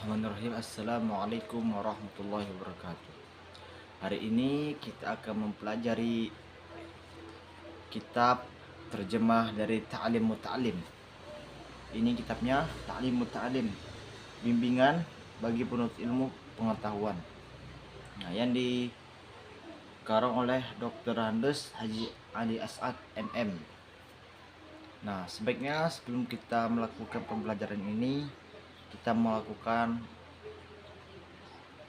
Bismillahirrahmanirrahim. Assalamualaikum warahmatullahi wabarakatuh. Hari ini kita akan mempelajari kitab terjemah dari Ta'lim Muta'alim. Ini kitabnya Ta'lim Muta'alim, bimbingan bagi penuntut ilmu pengetahuan. Nah, yang dikarang oleh Dr. Andes Haji Ali As'ad MM. Nah, sebaiknya sebelum kita melakukan pembelajaran ini, kita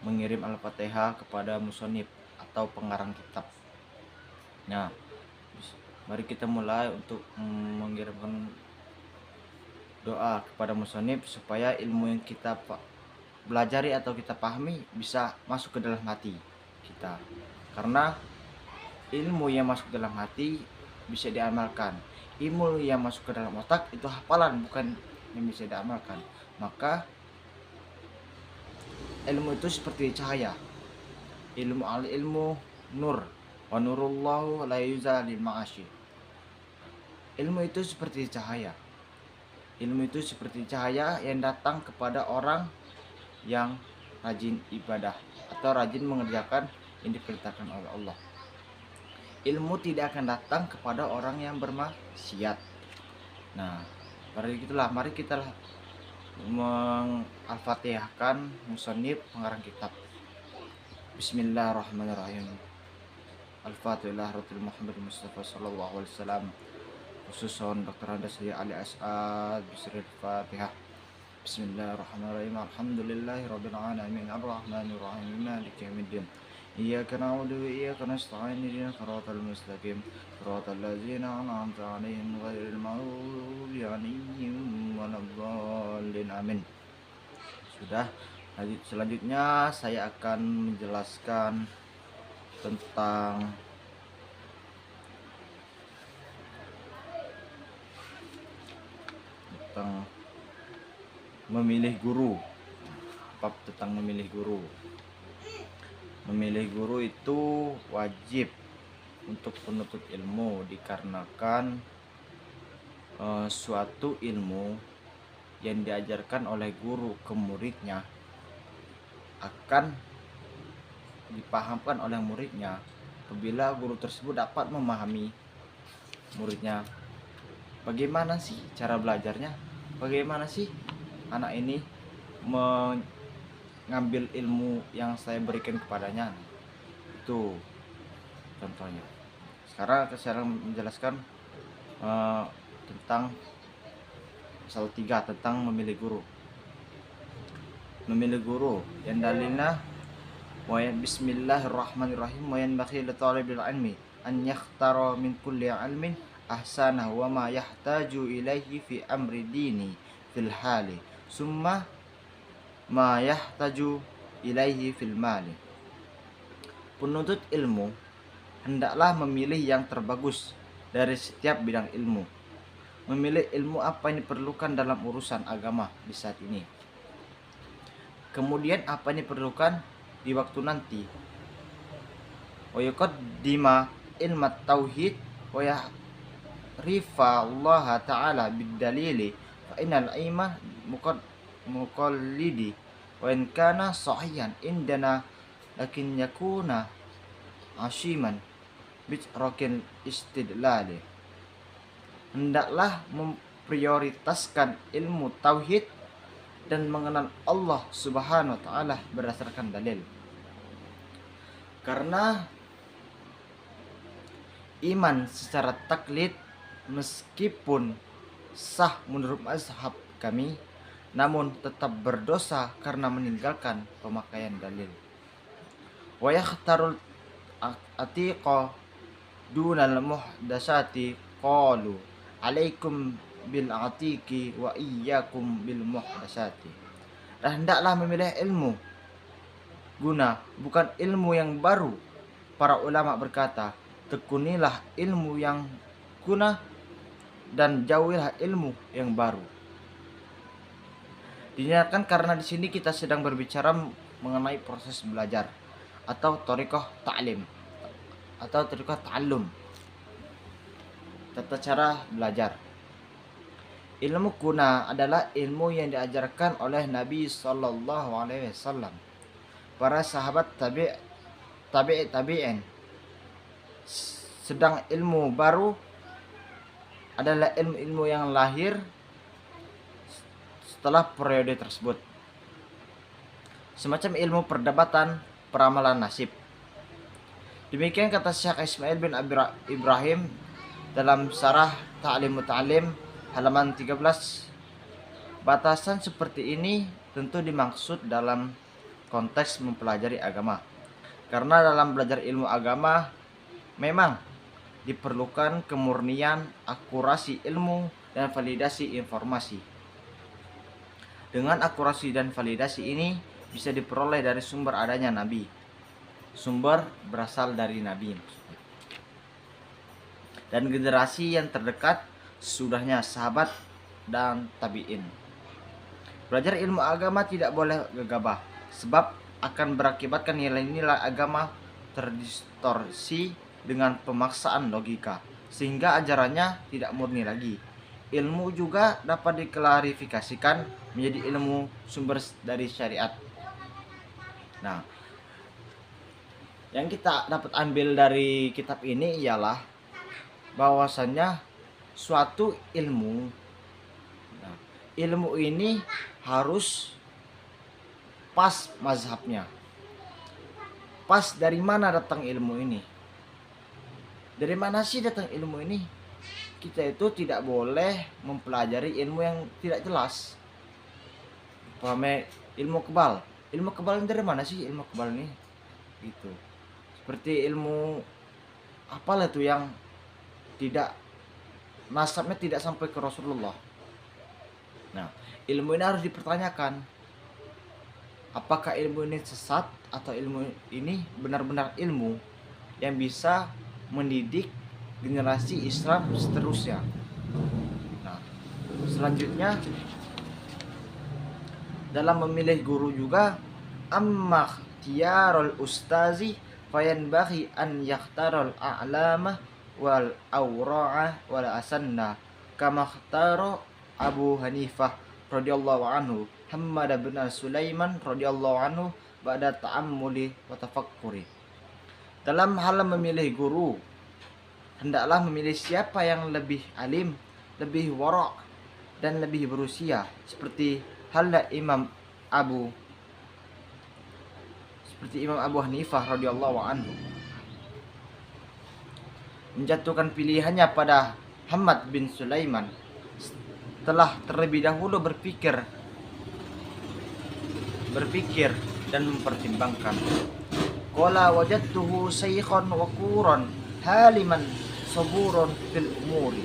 mengirim Al-Fatihah kepada musonib atau pengarang kitab. Nah, mari kita mulai untuk mengirimkan doa kepada musonib supaya ilmu yang kita belajari atau kita pahami bisa masuk ke dalam hati kita. Karena ilmu yang masuk ke dalam hati bisa diamalkan. Ilmu yang masuk ke dalam otak itu hafalan, bukan yang bisa diamalkan. Maka ilmu itu seperti cahaya. Ilmu nur, wa nurullahu la yuzalil ma'asyi. Ilmu itu seperti cahaya. Ilmu itu seperti cahaya yang datang kepada orang yang rajin ibadah atau rajin mengerjakan yang diperintahkan oleh Allah. Ilmu tidak akan datang kepada orang yang bermaksiat. Nah, mari kita mengal-fatihahkan musannif pengarang kitab. Bismillahirrahmanirrahim. Al-Fatihah Rasul Muhammad Mustafa sallallahu alaihi wasallam. Khususon Dr. Andes Ali As'ad Bisril Fatihah. Bismillahirrahmanirrahim. Alhamdulillahirabbil alamin arrahmanirrahim maliki yaumiddin. Iyyaka na'budu wa iyyaka nasta'in ihdinas siratal mustaqim siratal ladzina an'amta 'alaihim ghairil maghdubi 'alaihim waladdallin. Amin. Sudah. Selanjutnya saya akan menjelaskan tentang memilih guru. Bab tentang memilih guru. Memilih guru itu wajib untuk penuntut ilmu dikarenakan suatu ilmu yang diajarkan oleh guru ke muridnya akan dipahamkan oleh muridnya apabila guru tersebut dapat memahami muridnya. Bagaimana sih cara belajarnya? Bagaimana sih anak ini mengambil ilmu yang saya berikan kepadanya? Itu contohnya. Sekarang saya menjelaskan tentang pasal 3 tentang memilih guru. Memilih guru yang dalilnya Bismillahirrahmanirrahim wa yanbaghi li talibil ilmi an yakhtara min kulli ilmin ahsana wa ma yahtaju ilaihi fi amri dini fil hali summa ma yahtaju ilaihi fil mali. Penuntut ilmu hendaklah memilih yang terbagus dari setiap bidang ilmu. Memilih ilmu apa yang diperlukan dalam urusan agama di saat ini, kemudian apa yang diperlukan di waktu nanti. Wa yuqaddima ilmat tauhid wa ya'rifa Allah ta'ala bid-dalili fa innal iman muqallidi wa in kana sahihan indana lakin yakuna ashiman bitrakin istidlali. Hendaklah memprioritaskan ilmu tauhid dan mengenal Allah Subhanahu wa taala berdasarkan dalil. Karena iman secara taklid meskipun sah menurut mazhab kami, namun tetap berdosa karena meninggalkan pemakaian dalil. Wa yakhtarul atiqa dunal muhdasati qalu alaikum bil atiki wa iyyakum bil muhdasati. Dan hendaklah memilih ilmu guna, bukan ilmu yang baru. Para ulama berkata, tekunilah ilmu yang guna dan jauhilah ilmu yang baru. Diniatkan karena di sini kita sedang berbicara mengenai proses belajar atau thariqah ta'lim atau thariqah ta'allum, tata cara belajar. Ilmu kuna adalah ilmu yang diajarkan oleh Nabi Shallallahu Alaihi Wasallam, para sahabat tabi'in. Sedang ilmu baru adalah ilmu-ilmu yang lahir setelah periode tersebut, semacam ilmu perdebatan, peramalan nasib. Demikian kata Syekh Ismail bin Ibrahim dalam Syarah Ta'lim Muta'alim halaman 13. Batasan seperti ini tentu dimaksud dalam konteks mempelajari agama. Karena dalam belajar ilmu agama memang diperlukan kemurnian, akurasi ilmu, dan validasi informasi. Dengan akurasi dan validasi ini bisa diperoleh dari sumber adanya Nabi. Sumber berasal dari Nabi dan generasi yang terdekat sesudahnya, sahabat dan tabi'in. Belajar ilmu agama tidak boleh gegabah, sebab akan berakibatkan nilai-nilai agama terdistorsi dengan pemaksaan logika, sehingga ajarannya tidak murni lagi. Ilmu juga dapat diklarifikasikan menjadi ilmu sumber dari syariat. Nah, yang kita dapat ambil dari kitab ini ialah bahwasannya suatu ilmu, nah, ilmu ini harus pas mazhabnya. Pas dari mana datang ilmu ini? Dari mana sih datang ilmu ini? Kita itu tidak boleh mempelajari ilmu yang tidak jelas. Paham? Ilmu kebal. Ilmu kebal dari mana sih ilmu kebal ini? Gitu. Seperti ilmu apalah itu yang tidak nasabnya tidak sampai ke Rasulullah. Nah, ilmu ini harus dipertanyakan. Apakah ilmu ini sesat atau ilmu ini benar-benar ilmu yang bisa mendidik generasi Islam seterusnya. Nah, selanjutnya dalam memilih guru juga, amma ikhtiyarul ustazi fayanbaghi an yakhtarul a'lama wal awra'a wal asanna kama ikhtara Abu Hanifah radhiyallahu anhu Hammad bin Sulaiman radhiyallahu anhu ba'da ta'ammuli wa tafakkuri. Dalam hal memilih guru, hendaklah memilih siapa yang lebih alim, lebih wara' dan lebih berusia, seperti halnya Imam Abu Hanifah radhiyallahu anhu menjatuhkan pilihannya pada Hammad bin Sulaiman setelah terlebih dahulu berpikir dan mempertimbangkan. Qala wajadtuhu shaykhan waquran haliman saburun fil umuri.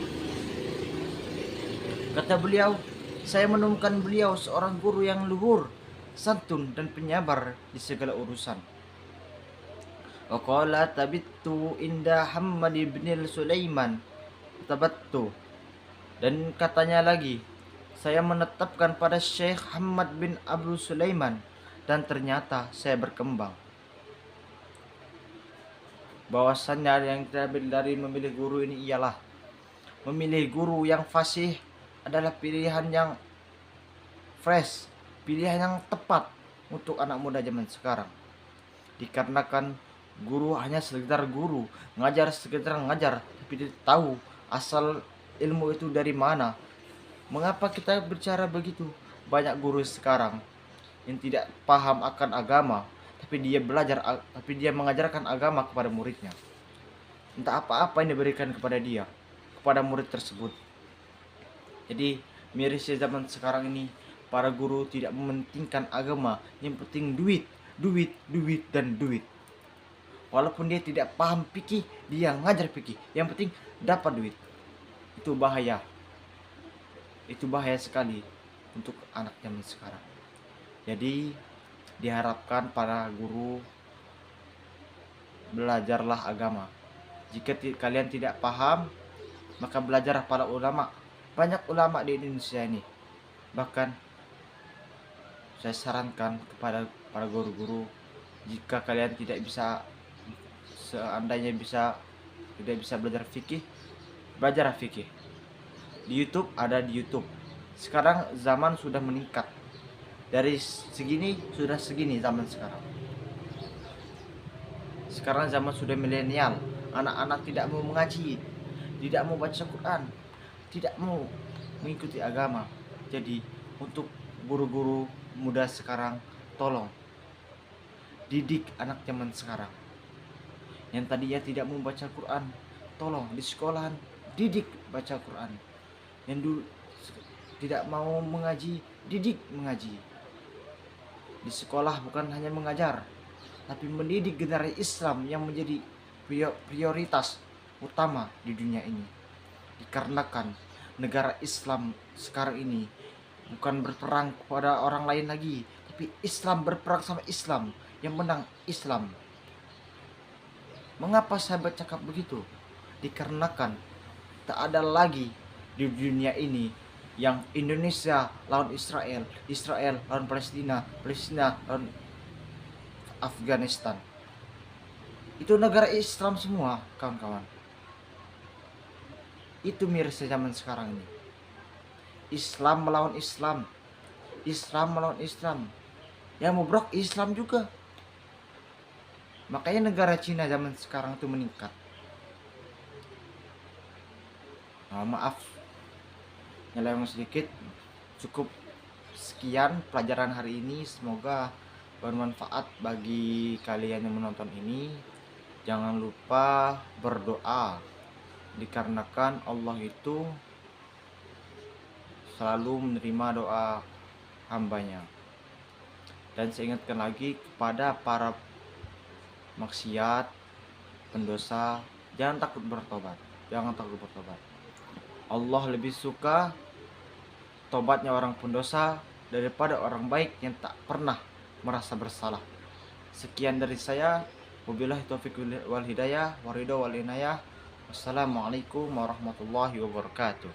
Kata beliau, saya menemukan beliau seorang guru yang luhur, santun dan penyabar di segala urusan. Wa qala tabittu inda Hammad bin Sulaiman tabattu. Dan katanya lagi, saya menetapkan pada Syekh Hammad bin Abu Sulaiman dan ternyata saya berkembang. Bahwasannya yang kita ambil dari memilih guru ini ialah memilih guru yang fasih adalah pilihan yang fresh, pilihan yang tepat untuk anak muda zaman sekarang. Dikarenakan guru hanya sekedar guru, ngajar sekedar ngajar, tapi tidak tahu asal ilmu itu dari mana. Mengapa kita bicara begitu? Banyak guru sekarang yang tidak paham akan agama, tapi dia mengajarkan agama kepada muridnya. Entah apa-apa yang diberikan kepada dia, kepada murid tersebut. Jadi mirisnya zaman sekarang ini, para guru tidak mementingkan agama, yang penting duit, dan duit. Walaupun dia tidak paham fikih, dia ngajar fikih, yang penting dapat duit. Itu bahaya. Itu bahaya sekali untuk anak zaman sekarang. Jadi diharapkan para guru belajarlah agama. Jika kalian tidak paham, maka belajarlah para ulama. Banyak ulama di Indonesia ini. Bahkan saya sarankan kepada para guru-guru, jika kalian tidak bisa belajar fikih, belajar fikih. Di YouTube ada di YouTube. Sekarang zaman sudah meningkat. Dari segini sudah segini zaman sekarang. Sekarang zaman sudah milenial. Anak-anak tidak mau mengaji, tidak mau baca Quran, tidak mau mengikuti agama. Jadi untuk guru-guru muda sekarang, tolong didik anak zaman sekarang. Yang tadinya tidak mau baca Quran, tolong di sekolahan didik baca Quran. Yang dulu tidak mau mengaji, didik mengaji. Di sekolah bukan hanya mengajar, tapi mendidik generasi Islam yang menjadi prioritas utama di dunia ini. Dikarenakan negara Islam sekarang ini bukan berperang kepada orang lain lagi, tapi Islam berperang sama Islam, yang menang Islam. Mengapa saya bercakap begitu? Dikarenakan tak ada lagi di dunia ini yang Indonesia lawan Israel, Israel lawan Palestina, Palestina lawan Afghanistan. Itu negara Islam semua, kawan-kawan. Itu mirisnya zaman sekarang ini. Islam melawan Islam, Islam melawan Islam. Yang mubrok Islam juga. Makanya negara Cina zaman sekarang itu meningkat. Maaf, nyeleweng sedikit. Cukup sekian pelajaran hari ini. Semoga bermanfaat bagi kalian yang menonton ini. Jangan lupa berdoa, dikarenakan Allah itu selalu menerima doa hambanya. Dan saya ingatkan lagi kepada para maksiat, pendosa, jangan takut bertobat. Jangan takut bertobat. Allah lebih suka tobatnya orang pendosa daripada orang baik yang tak pernah merasa bersalah. Sekian dari saya. Wabillahi taufiq wal hidayah, waridho wal inayah. Wassalamualaikum warahmatullahi wabarakatuh.